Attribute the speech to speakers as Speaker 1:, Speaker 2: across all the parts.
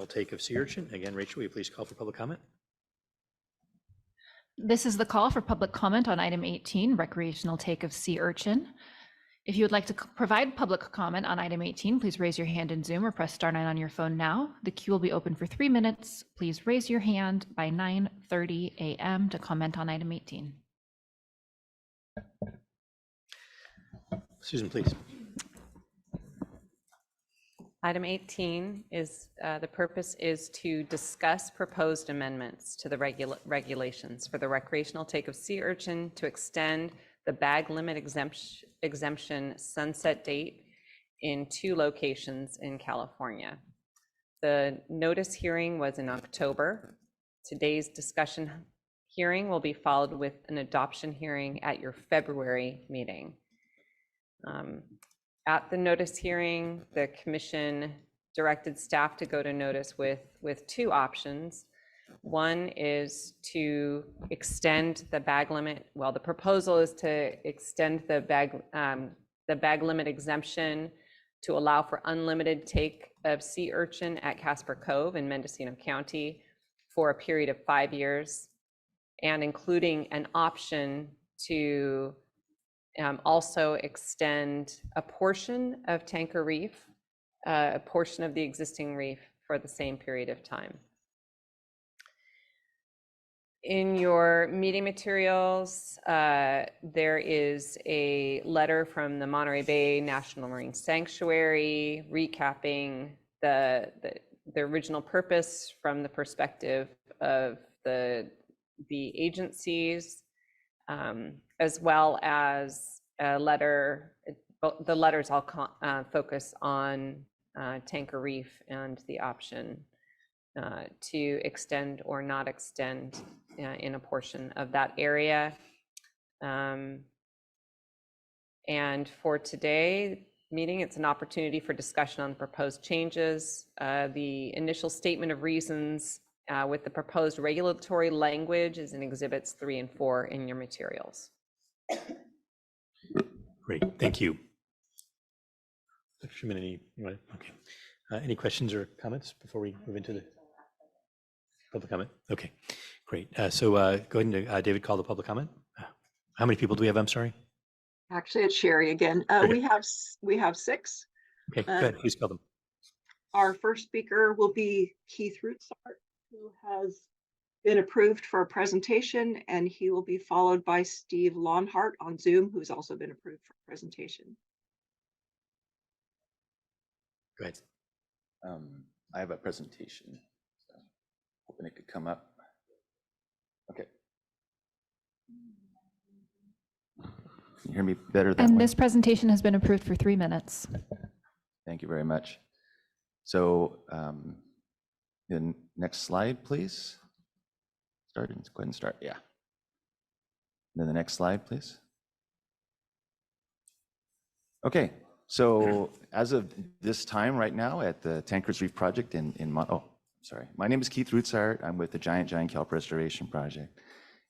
Speaker 1: Take of sea urchin. Again, Rachel, will you please call for public comment?
Speaker 2: This is the call for public comment on item 18, recreational take of sea urchin. If you would like to provide public comment on item 18, please raise your hand in Zoom or press star 9 on your phone now. The queue will be open for 3 minutes. Please raise your hand by 9:30 a.m. to comment on item 18.
Speaker 1: Susan, please.
Speaker 3: Item 18 is, the purpose is to discuss proposed amendments to the regulations for the recreational take of sea urchin to extend the bag limit exemption sunset date in 2 locations in California. The notice hearing was in October. Today's discussion hearing will be followed with an adoption hearing at your February meeting. At the notice hearing, the commission directed staff to go to notice with 2 options. One is to extend the bag limit. Well, the proposal is to extend the bag limit exemption to allow for unlimited take of sea urchin at Casper Cove in Mendocino County for a period of 5 years, and including an option to also extend a portion of Tanker Reef, a portion of the existing reef for the same period of time. In your meeting materials, there is a letter from the Monterey Bay National Marine Sanctuary recapping the original purpose from the perspective of the agencies, as well as a letter. The letters all focus on Tanker Reef and the option to extend or not extend in a portion of that area. And for today meeting, it's an opportunity for discussion on proposed changes. The initial statement of reasons with the proposed regulatory language is in exhibits 3 and 4 in your materials.
Speaker 1: Great, thank you. Dr. Schuman, any questions or comments before we move into the public comment? Okay, great. So go ahead and David, call the public comment. How many people do we have? I'm sorry.
Speaker 4: Actually, it's Sherry again. We have 6.
Speaker 1: Okay, go ahead. Please call them.
Speaker 4: Our first speaker will be Keith Rootsaert, who has been approved for a presentation, and he will be followed by Steve Lonhart on Zoom, who's also been approved for a presentation.
Speaker 1: Go ahead.
Speaker 5: I have a presentation, so hoping it could come up. Okay. Can you hear me better that way?
Speaker 2: And this presentation has been approved for 3 minutes.
Speaker 5: Thank you very much. So the next slide, please. Go ahead and start. Yeah. And then the next slide, please. Okay. So as of this time right now at the Tankers Reef project my name is Keith Rootsaert. I'm with the Giant Kelp Restoration Project,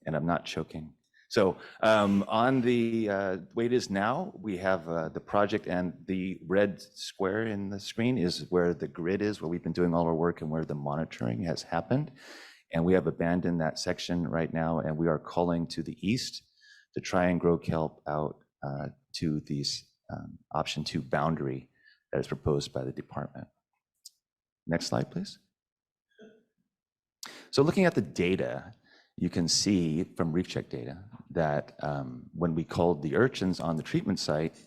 Speaker 5: and I'm not choking. So on the way it is now, we have the project, and the red square in the screen is where the grid is, where we've been doing all our work and where the monitoring has happened. And we have abandoned that section right now, and we are culling to the east to try and grow kelp out to these option 2 boundary that is proposed by the department. Next slide, please. So looking at the data, you can see from Reef Check data that when we culled the urchins on the treatment site,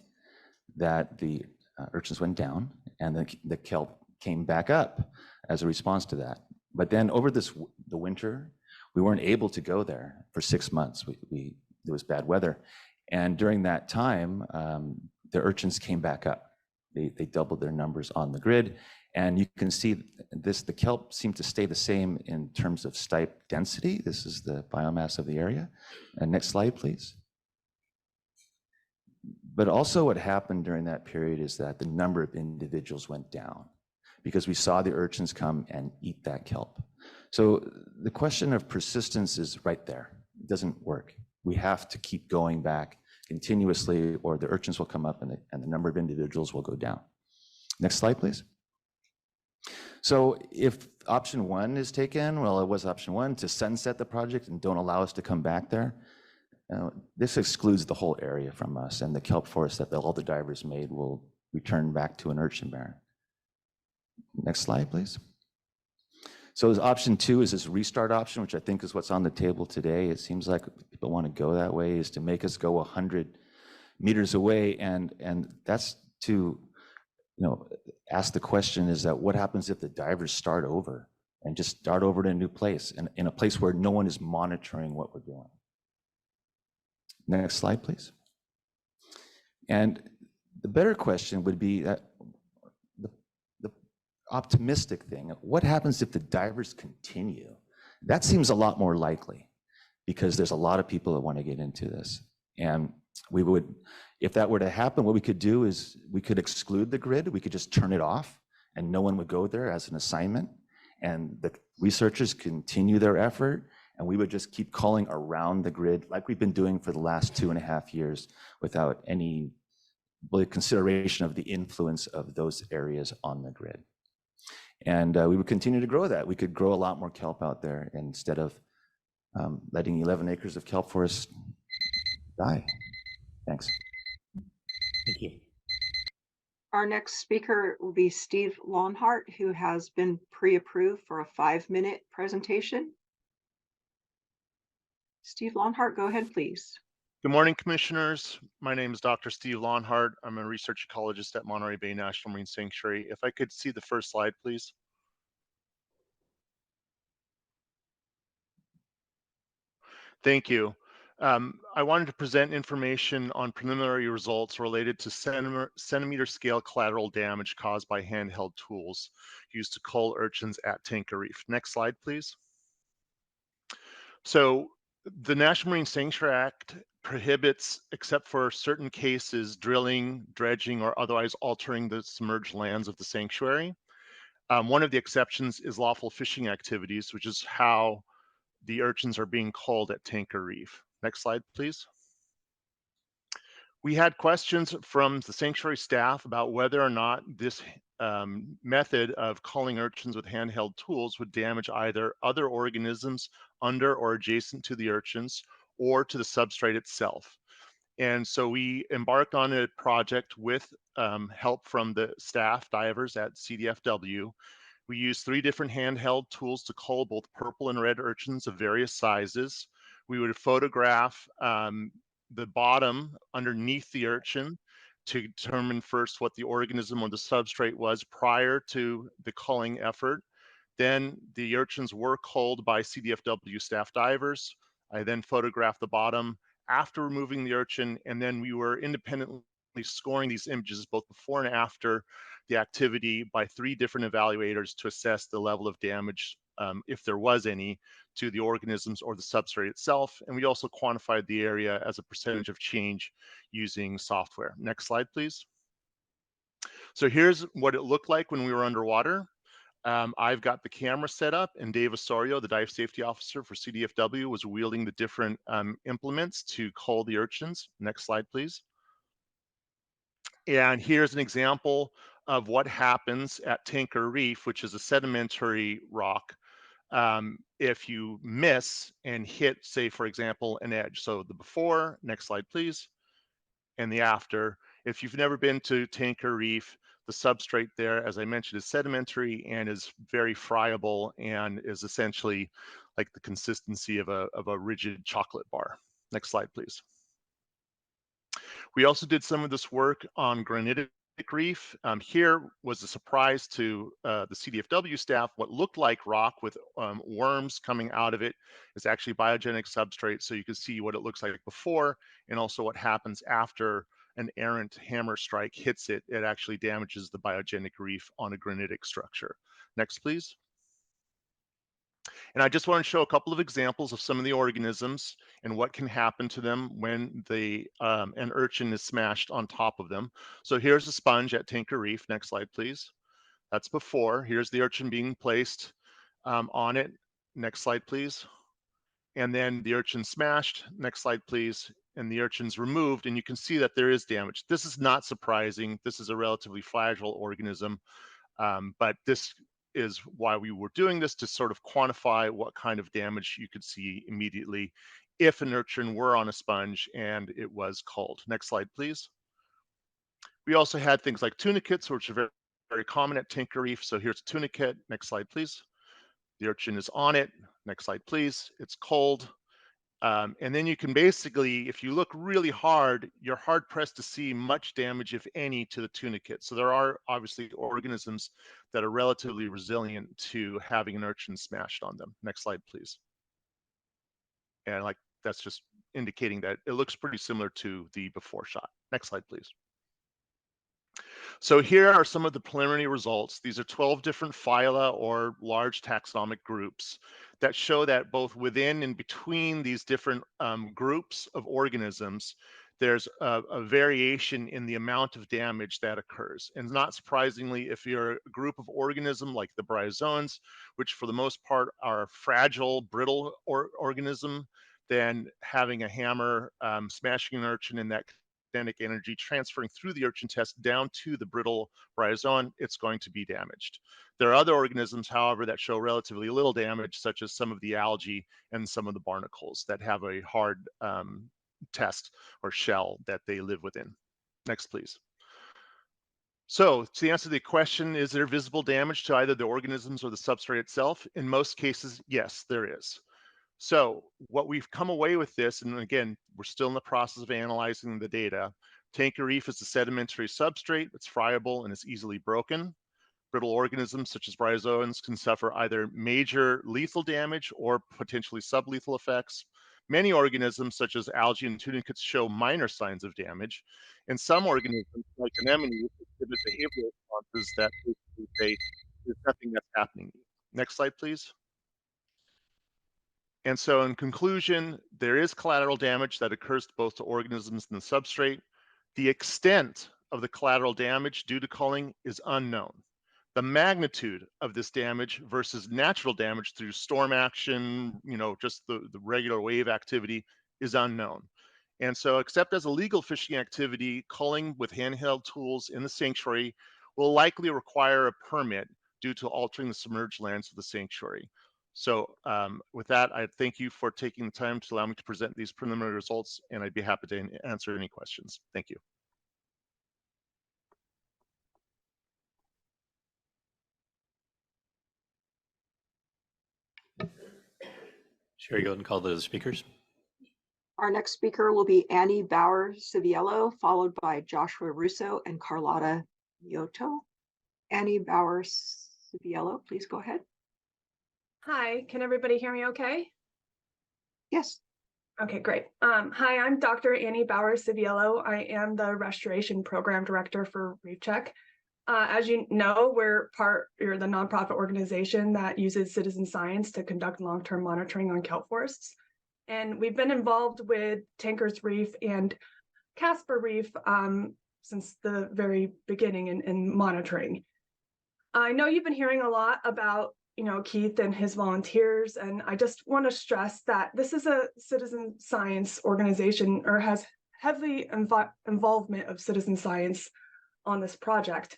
Speaker 5: that the urchins went down and the kelp came back up as a response to that. But then over the winter, we weren't able to go there for 6 months. There was bad weather. And during that time, the urchins came back up. They doubled their numbers on the grid. And you can see the kelp seemed to stay the same in terms of stipe density. This is the biomass of the area. And next slide, please. But also what happened during that period is that the number of individuals went down because we saw the urchins come and eat that kelp. So the question of persistence is right there. It doesn't work. We have to keep going back continuously, or the urchins will come up and the number of individuals will go down. Next slide, please. So if option one is taken, well, it was option one to sunset the project and don't allow us to come back there. This excludes the whole area from us, and the kelp forest that all the divers made will return back to an urchin barren. Next slide, please. So option two is this restart option, which I think is what's on the table today. It seems like people want to go that way, is to make us go 100 meters away, and that's to ask the question is that what happens if the divers start over and just start over to a new place, and in a place where no one is monitoring what we're doing. Next slide, please. And the better question would be that the optimistic thing, what happens if the divers continue? That seems a lot more likely because there's a lot of people that want to get into this. And we would, if that were to happen, what we could do is we could exclude the grid. We could just turn it off and no one would go there as an assignment. And the researchers continue their effort, and we would just keep calling around the grid like we've been doing for the last 2.5 years without any really consideration of the influence of those areas on the grid. And we would continue to grow that. We could grow a lot more kelp out there instead of letting 11 acres of kelp forest die. Thanks.
Speaker 1: Thank you.
Speaker 4: Our next speaker will be Steve Lonhart, who has been pre-approved for a 5-minute presentation. Steve Lonhart, go ahead, please.
Speaker 6: Good morning, commissioners. My name is Dr. Steve Lonhart. I'm a research ecologist at Monterey Bay National Marine Sanctuary. If I could see the first slide, please. Thank you. I wanted to present information on preliminary results related to centimeter scale collateral damage caused by handheld tools used to cull urchins at Tanker Reef. Next slide, please. So the National Marine Sanctuary Act prohibits, except for certain cases, drilling, dredging, or otherwise altering the submerged lands of the sanctuary. One of the exceptions is lawful fishing activities, which is how the urchins are being culled at Tanker Reef. Next slide, please. We had questions from the sanctuary staff about whether or not this method of culling urchins with handheld tools would damage either other organisms under or adjacent to the urchins or to the substrate itself. And so we embarked on a project with help from the staff divers at CDFW. We used 3 different handheld tools to cull both purple and red urchins of various sizes. We would photograph the bottom underneath the urchin to determine first what the organism or the substrate was prior to the culling effort. Then the urchins were culled by CDFW staff divers. I then photographed the bottom after removing the urchin, and then we were independently scoring these images both before and after the activity by 3 different evaluators to assess the level of damage, if there was any, to the organisms or the substrate itself. And we also quantified the area as a percentage of change using software. Next slide, please. So here's what it looked like when we were underwater. I've got the camera set up, and Dave Osorio, the dive safety officer for CDFW, was wielding the different implements to cull the urchins. Next slide, please. And here's an example of what happens at Tanker Reef, which is a sedimentary rock, if you miss and hit, say, for example, an edge. So the before, next slide, please, and the after. If you've never been to Tanker Reef, the substrate there, as I mentioned, is sedimentary and is very friable and is essentially like the consistency of a rigid chocolate bar. Next slide, please. We also did some of this work on granitic reef. Here was a surprise to the CDFW staff. What looked like rock with worms coming out of it is actually biogenic substrate. So you can see what it looks like before and also what happens after an errant hammer strike hits it. It actually damages the biogenic reef on a granitic structure. Next, please. And I just want to show a couple of examples of some of the organisms and what can happen to them when an urchin is smashed on top of them. So here's a sponge at Tanker Reef. Next slide, please. That's before. Here's the urchin being placed on it. Next slide, please. And then the urchin smashed. Next slide, please. And the urchin's removed, and you can see that there is damage. This is not surprising. This is a relatively fragile organism, but this is why we were doing this, to sort of quantify what kind of damage you could see immediately if an urchin were on a sponge and it was culled. Next slide, please. We also had things like tunicates, which are very, very common at Tinker Reef. So here's a tunicate. Next slide, please. The urchin is on it. Next slide, please. It's culled. And then you can basically, if you look really hard, you're hard pressed to see much damage, if any, to the tunicate. So there are obviously organisms that are relatively resilient to having an urchin smashed on them. Next slide, please. And like, that's just indicating that it looks pretty similar to the before shot. Next slide, please. So here are some of the preliminary results. These are 12 different phyla or large taxonomic groups that show that both within and between these different groups of organisms, there's a variation in the amount of damage that occurs. And not surprisingly, if you're a group of organism like the bryozoans, which for the most part are fragile, brittle organism, then having a hammer smashing an urchin in that kinetic energy transferring through the urchin test down to the brittle bryozoan, it's going to be damaged. There are other organisms, however, that show relatively little damage, such as some of the algae and some of the barnacles that have a hard test or shell that they live within. Next, please. So to answer the question, is there visible damage to either the organisms or the substrate itself? In most cases, yes, there is. So what we've come away with this, and again, we're still in the process of analyzing the data. Tinker Reef is a sedimentary substrate. It's friable and it's easily broken. Brittle organisms such as bryozoans can suffer either major lethal damage or potentially sublethal effects. Many organisms such as algae and tunicates show minor signs of damage. And some organisms like anemones exhibit behavioral responses that basically say there's nothing that's happening. Next slide, please. And so in conclusion, there is collateral damage that occurs both to organisms and the substrate. The extent of the collateral damage due to culling is unknown. The magnitude of this damage versus natural damage through storm action, just the regular wave activity is unknown. And so except as a legal fishing activity, culling with handheld tools in the sanctuary will likely require a permit due to altering the submerged lands of the sanctuary. So with that, I thank you for taking the time to allow me to present these preliminary results, and I'd be happy to answer any questions. Thank you.
Speaker 1: Sherry, go ahead and call the speakers.
Speaker 4: Our next speaker will be Annie Bauer-Civiello, followed by Joshua Russo and Carlotta Yoto. Annie Bauer-Civiello, please go ahead.
Speaker 7: Hi, can everybody hear me okay?
Speaker 4: Yes.
Speaker 7: Okay, great. Hi, I'm Dr. Annie Bauer-Civiello. I am the Restoration Program Director for Reef Check. As you know, we're the nonprofit organization that uses citizen science to conduct long-term monitoring on kelp forests. And we've been involved with Tinker's Reef and Casper Reef since the very beginning in monitoring. I know you've been hearing a lot about Keith and his volunteers, and I just want to stress that this is a citizen science organization, or has heavy involvement of citizen science on this project.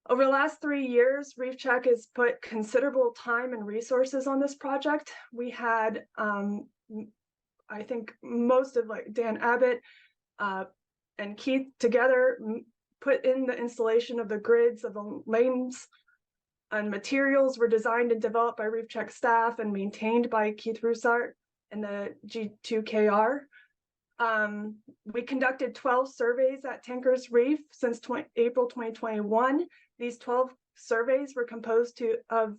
Speaker 7: Over the last 3 years, Reef Check has put considerable time and resources on this project. We had, I think most of Dan Abbott and Keith together put in the installation of the grids of the lanes, and materials were designed and developed by Reef Check staff and maintained by Keith Rootsaert and the G2KR. We conducted 12 surveys at Tinker's Reef since April 2021. These 12 surveys were composed of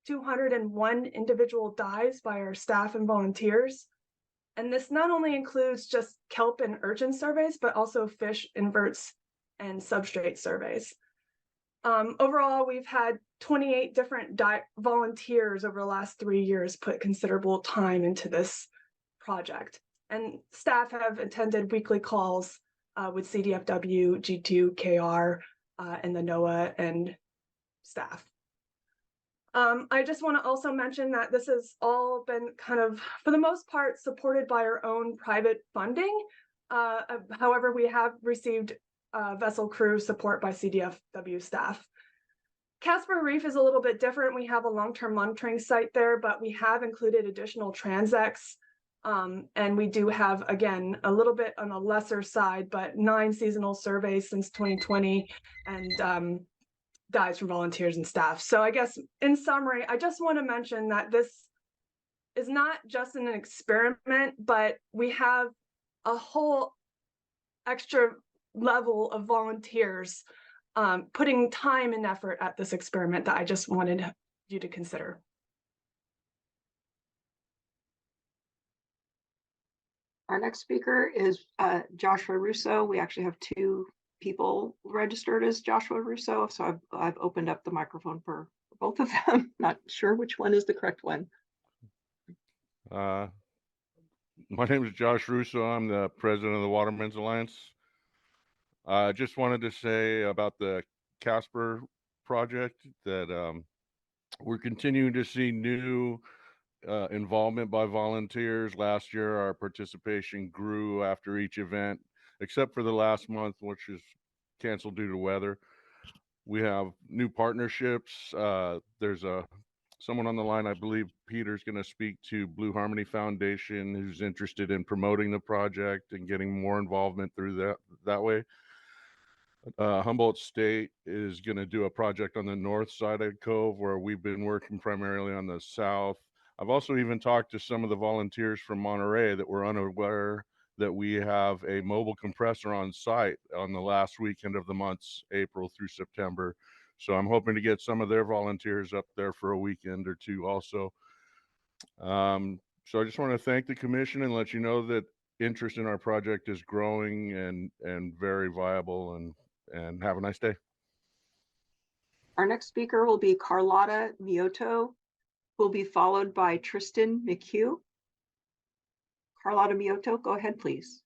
Speaker 7: 201 individual dives by our staff and volunteers. And this not only includes just kelp and urchin surveys, but also fish, inverts, and substrate surveys. Overall, we've had 28 different volunteers over the last 3 years put considerable time into this project. And staff have attended weekly calls with CDFW, G2KR, and the NOAA and staff. I just want to also mention that this has all been kind of, for the most part, supported by our own private funding. However, we have received vessel crew support by CDFW staff. Casper Reef is a little bit different. We have a long-term monitoring site there, but we have included additional transects. And we do have, again, a little bit on the lesser side, but 9 seasonal surveys since 2020 and dives from volunteers and staff. So I guess in summary, I just want to mention that this is not just an experiment, but we have a whole extra level of volunteers putting time and effort at this experiment that I just wanted you to consider.
Speaker 4: Our next speaker is Joshua Russo. We actually have 2 people registered as Joshua Russo, so I've opened up the microphone for both of them. Not sure which one is the correct one.
Speaker 8: My name is Josh Russo. I'm the president of the Watermen's Alliance. I just wanted to say about the Casper project that we're continuing to see new involvement by volunteers. Last year, our participation grew after each event, except for the last month, which is canceled due to weather. We have new partnerships. There's someone on the line, I believe Peter's going to speak to Blue Harmony Foundation, who's interested in promoting the project and getting more involvement through that way. Humboldt State is going to do a project on the north side of Cove, where we've been working primarily on the south. I've also even talked to some of the volunteers from Monterey that were unaware that we have a mobile compressor on site on the last weekend of the months, April through September. So I'm hoping to get some of their volunteers up there for a weekend or 2 also. So I just want to thank the commission and let you know that interest in our project is growing and very viable, and have a nice day.
Speaker 4: Our next speaker will be Carlotta Mioto, who will be followed by Tristan McHugh. Carlotta Mioto, go ahead, please.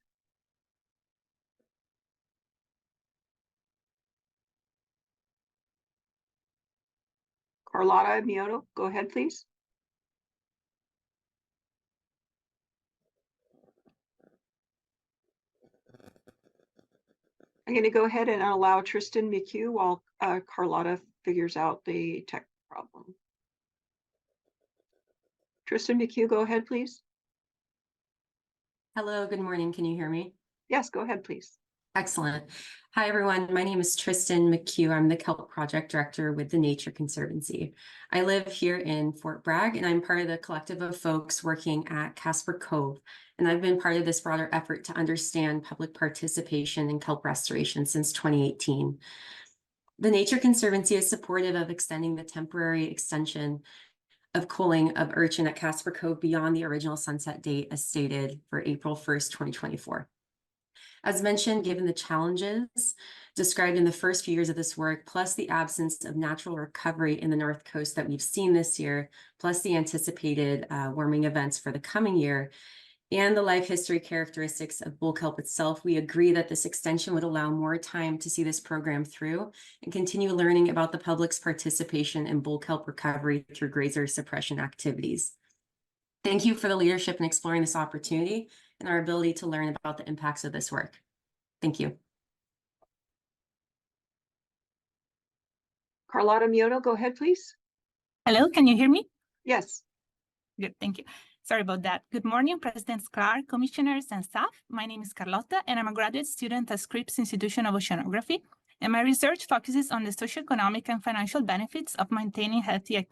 Speaker 4: Carlotta Mioto, go ahead, please. I'm going to go ahead and allow Tristan McHugh while Carlotta figures out the tech problem. Tristan McHugh, go ahead, please.
Speaker 9: Hello, good morning. Can you hear me?
Speaker 4: Yes, go ahead, please.
Speaker 9: Excellent. Hi, everyone. My name is Tristan McHugh. I'm the Kelp Project Director with the Nature Conservancy. I live here in Fort Bragg, and I'm part of the collective of folks working at Casper Cove. And I've been part of this broader effort to understand public participation in kelp restoration since 2018. The Nature Conservancy is supportive of extending the temporary extension of culling of urchin at Casper Cove beyond the original sunset date as stated for April 1st, 2024. As mentioned, given the challenges described in the first few years of this work, plus the absence of natural recovery in the North Coast that we've seen this year, plus the anticipated warming events for the coming year, and the life history characteristics of bull kelp itself, we agree that this extension would allow more time to see this program through and continue learning about the public's participation in bull kelp recovery through grazer suppression activities. Thank you for the leadership in exploring this opportunity and our ability to learn about the impacts of this work. Thank you.
Speaker 4: Carlotta Mioto, go ahead, please.
Speaker 10: Hello, can you hear me?
Speaker 4: Yes.
Speaker 10: Good, thank you. Sorry about that. Good morning, President Clark, commissioners, and staff. My name is Carlotta, and I'm a graduate student at Scripps Institution of Oceanography. And my research focuses on the socioeconomic and financial benefits of maintaining healthy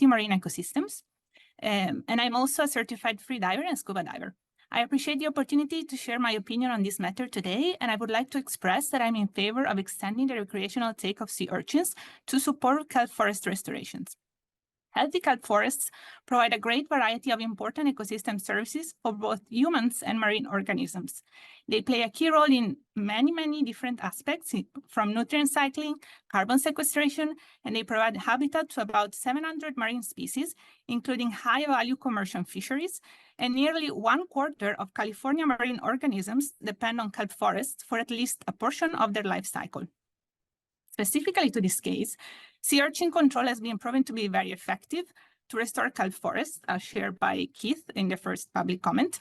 Speaker 10: marine ecosystems. And I'm also a certified free diver and scuba diver. I appreciate the opportunity to share my opinion on this matter today, and I would like to express that I'm in favor of extending the recreational take of sea urchins to support kelp forest restorations. Healthy kelp forests provide a great variety of important ecosystem services for both humans and marine organisms. They play a key role in many different aspects, from nutrient cycling, carbon sequestration, and they provide habitat to about 700 marine species, including high-value commercial fisheries, and nearly 1/4 of California marine organisms depend on kelp forests for at least a portion of their life cycle. Specifically to this case, sea urchin control has been proven to be very effective to restore kelp forests, as shared by Keith in the first public comment.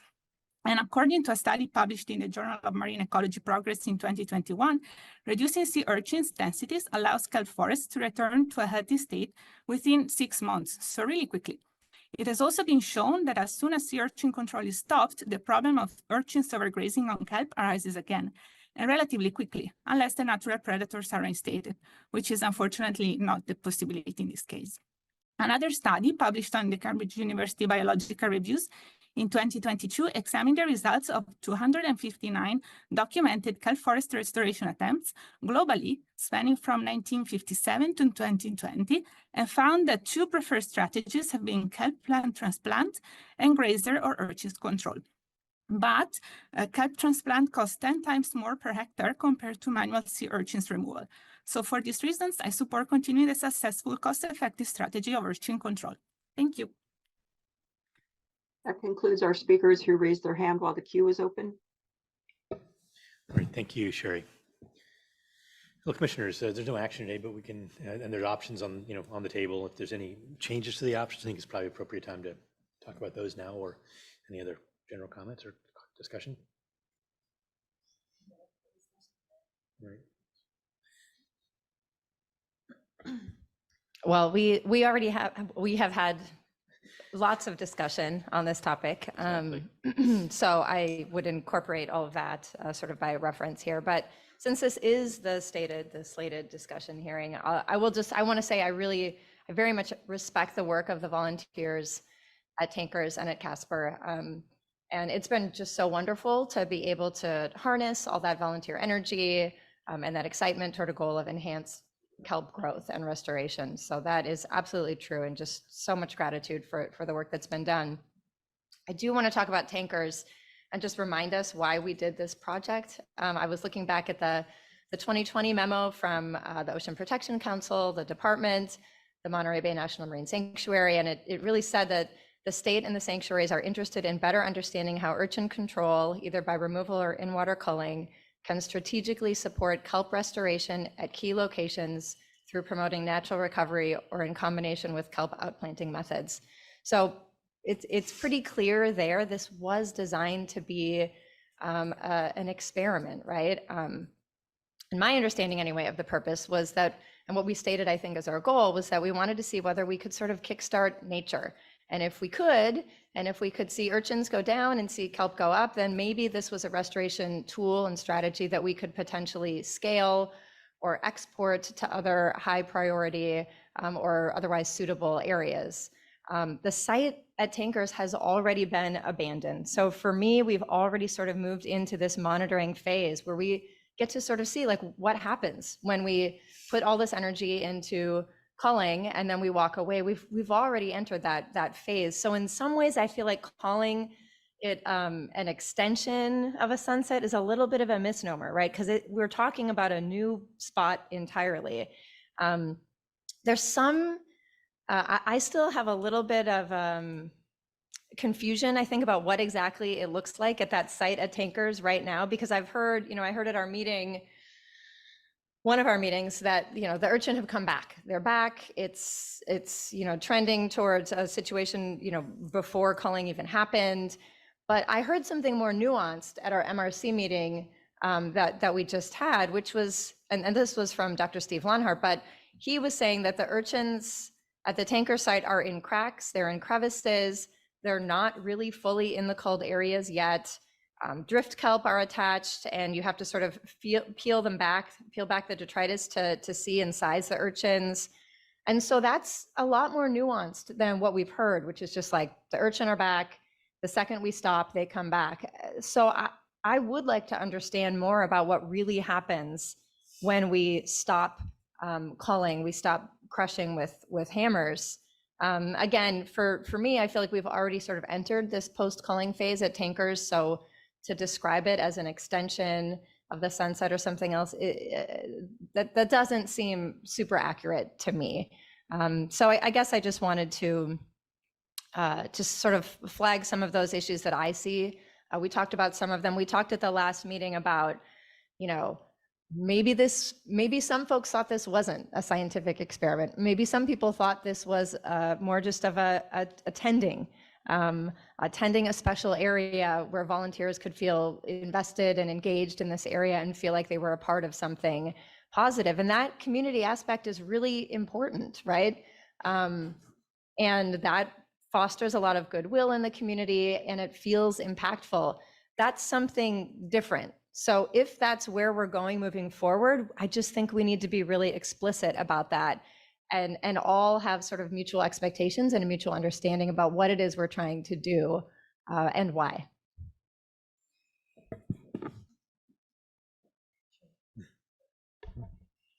Speaker 10: And according to a study published in the Journal of Marine Ecology Progress in 2021, reducing sea urchins densities allows kelp forests to return to a healthy state within 6 months, so really quickly. It has also been shown that as soon as sea urchin control is stopped, the problem of urchins overgrazing on kelp arises again, and relatively quickly, unless the natural predators are reinstated, which is unfortunately not the possibility in this case. Another study published on the Cambridge University Biological Reviews in 2022 examined the results of 259 documented kelp forest restoration attempts globally, spanning from 1957 to 2020, and found that two preferred strategies have been kelp plant transplant and grazer or urchins control. But kelp transplant costs 10 times more per hectare compared to manual sea urchins removal. So for these reasons, I support continuing the successful, cost-effective strategy of urchin control. Thank you.
Speaker 4: That concludes our speakers who raised their hand while the queue was open.
Speaker 1: Great, thank you, Sherry. Well, commissioners, there's no action today, but we can, and there's options on, on the table. If there's any changes to the options, I think it's probably appropriate time to talk about those now, or any other general comments or discussion. All right.
Speaker 11: Well, we already have had lots of discussion on this topic.
Speaker 1: Exactly.
Speaker 11: So I would incorporate all of that sort of by reference here. But since this is the slated discussion hearing, I want to say I very much respect the work of the volunteers at Tankers and at Casper. And it's been just so wonderful to be able to harness all that volunteer energy and that excitement toward a goal of enhanced kelp growth and restoration. So that is absolutely true, and just so much gratitude for the work that's been done. I do want to talk about Tankers and just remind us why we did this project. I was looking back at the 2020 memo from the Ocean Protection Council, the department, the Monterey Bay National Marine Sanctuary, and it really said that the state and the sanctuaries are interested in better understanding how urchin control, either by removal or in-water culling, can strategically support kelp restoration at key locations through promoting natural recovery or in combination with kelp outplanting methods. So it's pretty clear there, this was designed to be an experiment, right? And my understanding anyway of the purpose was that, and what we stated, I think, as our goal was that we wanted to see whether we could sort of kickstart nature. And if we could see urchins go down and see kelp go up, then maybe this was a restoration tool and strategy that we could potentially scale or export to other high priority or otherwise suitable areas. The site at Tankers has already been abandoned. So for me, we've already sort of moved into this monitoring phase where we get to sort of see like what happens when we put all this energy into culling and then we walk away. We've already entered that phase. So in some ways, I feel like calling it an extension of a sunset is a little bit of a misnomer, right? Because we're talking about a new spot entirely. There's some, I still have a little bit of confusion, I think, about what exactly it looks like at that site at Tankers right now, because I've heard, I heard at our meeting, one of our meetings, that the urchin have come back. They're back. It's trending towards a situation before culling even happened. But I heard something more nuanced at our MRC meeting that we just had, which was, and this was from Dr. Steve Lonhart, but he was saying that the urchins at the Tanker site are in cracks, they're in crevices, they're not really fully in the culled areas yet. Drift kelp are attached, and you have to sort of peel back the detritus to see and size the urchins. And so that's a lot more nuanced than what we've heard, which is just like the urchin are back. The second we stop, they come back. So I would like to understand more about what really happens when we stop culling, we stop crushing with hammers. Again, for me, I feel like we've already sort of entered this post-culling phase at Tankers. So to describe it as an extension of the sunset or something else, that doesn't seem super accurate to me. So I guess I just wanted to just sort of flag some of those issues that I see. We talked about some of them. We talked at the last meeting about, maybe some folks thought this wasn't a scientific experiment. Maybe some people thought this was more just of a tending attending a special area where volunteers could feel invested and engaged in this area and feel like they were a part of something positive. And that community aspect is really important, right? And that fosters a lot of goodwill in the community and it feels impactful. That's something different. So if that's where we're going moving forward, I just think we need to be really explicit about that and all have sort of mutual expectations and a mutual understanding about what it is we're trying to do and why.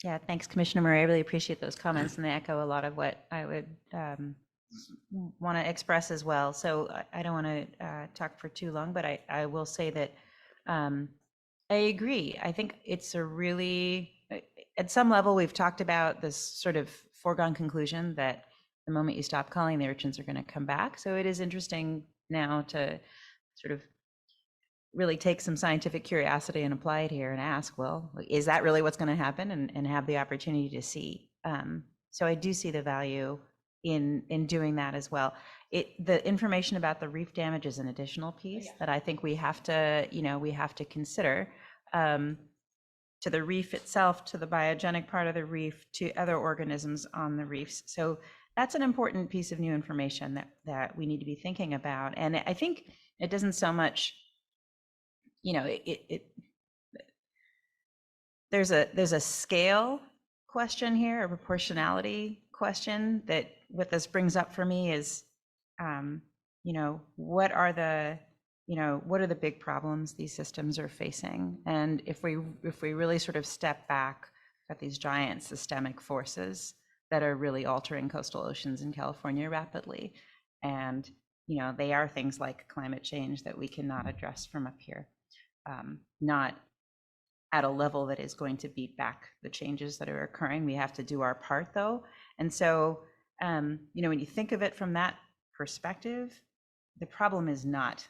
Speaker 12: Yeah, thanks, Commissioner Murray. I really appreciate those comments, and they echo a lot of what I would want to express as well. So I don't want to talk for too long, but I will say that I agree. I think it's a really, at some level, we've talked about this sort of foregone conclusion that the moment you stop calling, the urchins are going to come back. So it is interesting now to sort of really take some scientific curiosity and apply it here and ask, well, is that really what's going to happen? And have the opportunity to see. So I do see the value in doing that as well. The information about the reef damage is an additional piece that I think we have to consider, to the reef itself, to the biogenic part of the reef, to other organisms on the reefs. So that's an important piece of new information that we need to be thinking about. And I think it doesn't so much, there's a scale question here, a proportionality question, that what this brings up for me is, what are the big problems these systems are facing? And if we really sort of step back at these giant systemic forces that are really altering coastal oceans in California rapidly, and they are things like climate change that we cannot address from up here, not at a level that is going to beat back the changes that are occurring. We have to do our part, though. And so, when you think of it from that perspective, the problem is not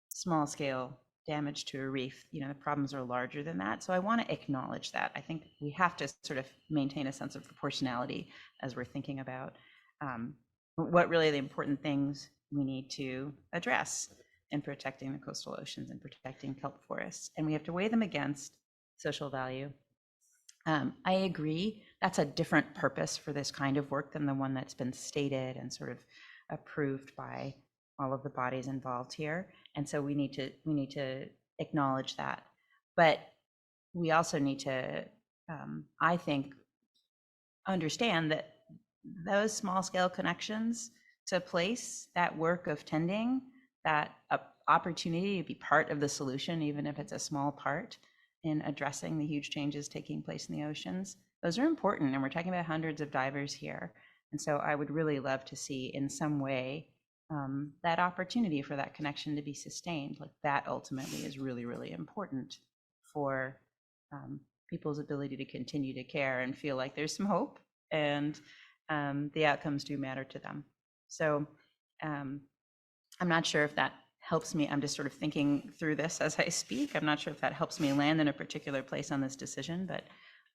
Speaker 12: small scale damage to a reef. The problems are larger than that. So I want to acknowledge that. I think we have to sort of maintain a sense of proportionality as we're thinking about what really the important things we need to address in protecting the coastal oceans and protecting kelp forests. And we have to weigh them against social value. I agree, that's a different purpose for this kind of work than the one that's been stated and sort of approved by all of the bodies involved here. And so we need to acknowledge that. But we also need to, I think, understand that those small scale connections to place that work of tending, that opportunity to be part of the solution, even if it's a small part in addressing the huge changes taking place in the oceans, those are important. And we're talking about hundreds of divers here. And so I would really love to see in some way that opportunity for that connection to be sustained. Like that ultimately is really, really important for people's ability to continue to care and feel like there's some hope and the outcomes do matter to them. So I'm not sure if that helps me. I'm just sort of thinking through this as I speak. I'm not sure if that helps me land in a particular place on this decision, but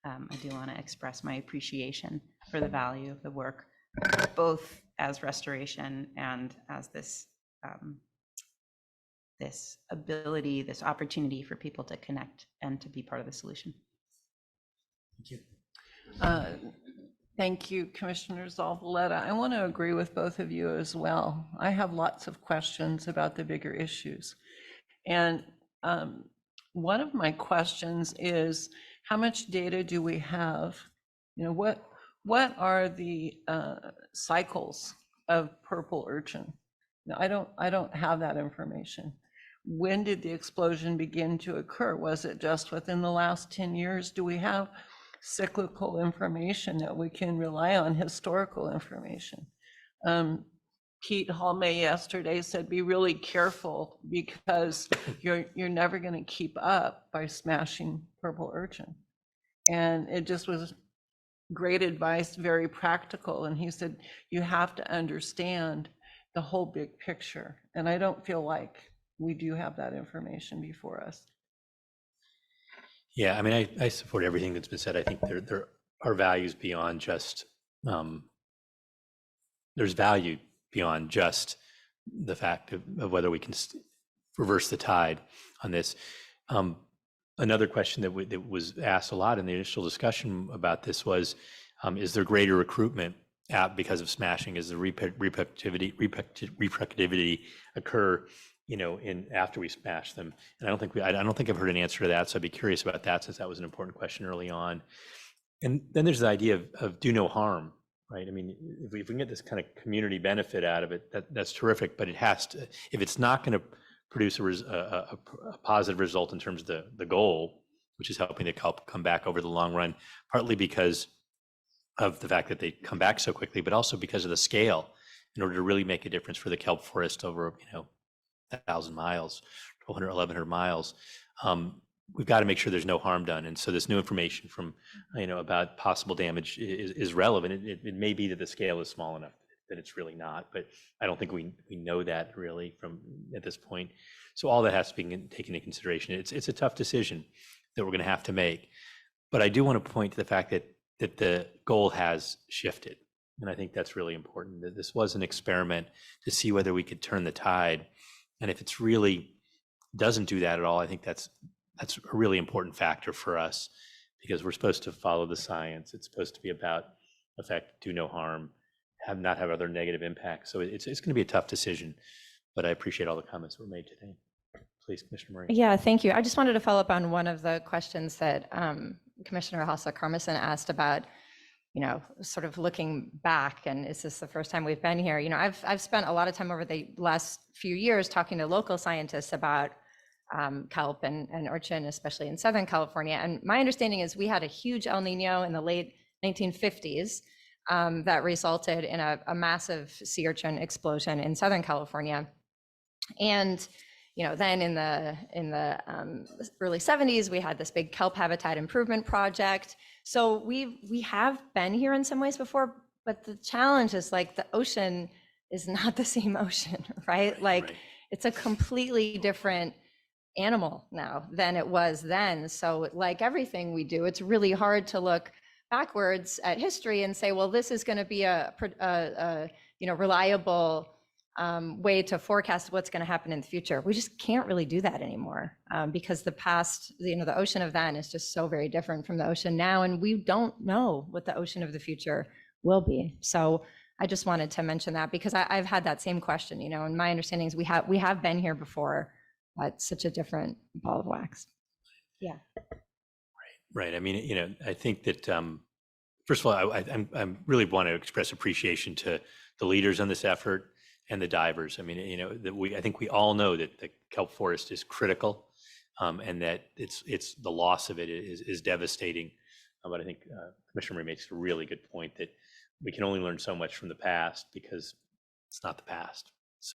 Speaker 12: I do want to express my appreciation for the value of the work, both as restoration and as this this ability, this opportunity for people to connect and to be part of the solution.
Speaker 1: Thank you.
Speaker 13: Thank you, Commissioner Zavaleta. I want to agree with both of you as well. I have lots of questions about the bigger issues. And one of my questions is, how much data do we have? What are the cycles of purple urchin? I don't have that information. When did the explosion begin to occur? Was it just within the last 10 years? Do we have cyclical information that we can rely on, historical information? Pete Halme yesterday said, be really careful because you're never going to keep up by smashing purple urchin. And it just was great advice, very practical. And he said, you have to understand the whole big picture. And I don't feel like we do have that information before us.
Speaker 1: Yeah, I mean, I support everything that's been said. I think there are values beyond just, there's value beyond just the fact of whether we can reverse the tide on this. Another question that was asked a lot in the initial discussion about this was, is there greater recruitment because of smashing? Is the reproductivity occur, in after we smash them? And I don't think I've heard an answer to that. So I'd be curious about that, since that was an important question early on. And then there's the idea of do no harm, right? I mean, if we can get this kind of community benefit out of it, that's terrific. But it has to, if it's not going to produce a positive result in terms of the goal, which is helping the kelp come back over the long run, partly because of the fact that they come back so quickly, but also because of the scale. In order to really make a difference for the kelp forest over 1,000 miles, 1,200, 1,100 miles, we've got to make sure there's no harm done. And so this new information from about possible damage is relevant. It may be that the scale is small enough that it's really not, but I don't think we know that really from at this point. So all that has to be taken into consideration. It's a tough decision that we're going to have to make, but I do want to point to the fact that the goal has shifted, and I think that's really important. That this was an experiment to see whether we could turn the tide, and if it's really doesn't do that at all, I think that's a really important factor for us, because we're supposed to follow the science. It's supposed to be about effect, do no harm, not have other negative impacts. So it's going to be a tough decision, but I appreciate all the comments that were made today. Please, Commissioner Murray.
Speaker 11: Yeah, thank you. I just wanted to follow up on one of the questions that Commissioner Hassa-Carmison asked about, sort of looking back, and is this the first time we've been here? I've spent a lot of time over the last few years talking to local scientists about kelp and urchin, especially in Southern California. And my understanding is we had a huge El Nino in the late 1950s that resulted in a massive sea urchin explosion in Southern California. And then in the early 70s, we had this big kelp habitat improvement project. So we have been here in some ways before, but the challenge is the ocean is not the same ocean, right? Right. It's a completely different animal now than it was then. So like everything we do, it's really hard to look backwards at history and say, well, this is going to be a reliable way to forecast what's going to happen in the future. We just can't really do that anymore because the past, the ocean of then is just so very different from the ocean now, and we don't know what the ocean of the future will be. So I just wanted to mention that because I've had that same question, and my understanding is we have been here before, but such a different ball of wax. Yeah.
Speaker 1: Right. I mean, I think that first of all, I really want to express appreciation to the leaders on this effort and the divers. I mean, I think we all know that the kelp forest is critical, and that it's the loss of it is devastating. But I think Commissioner Murray makes a really good point that we can only learn so much from the past because it's not the past.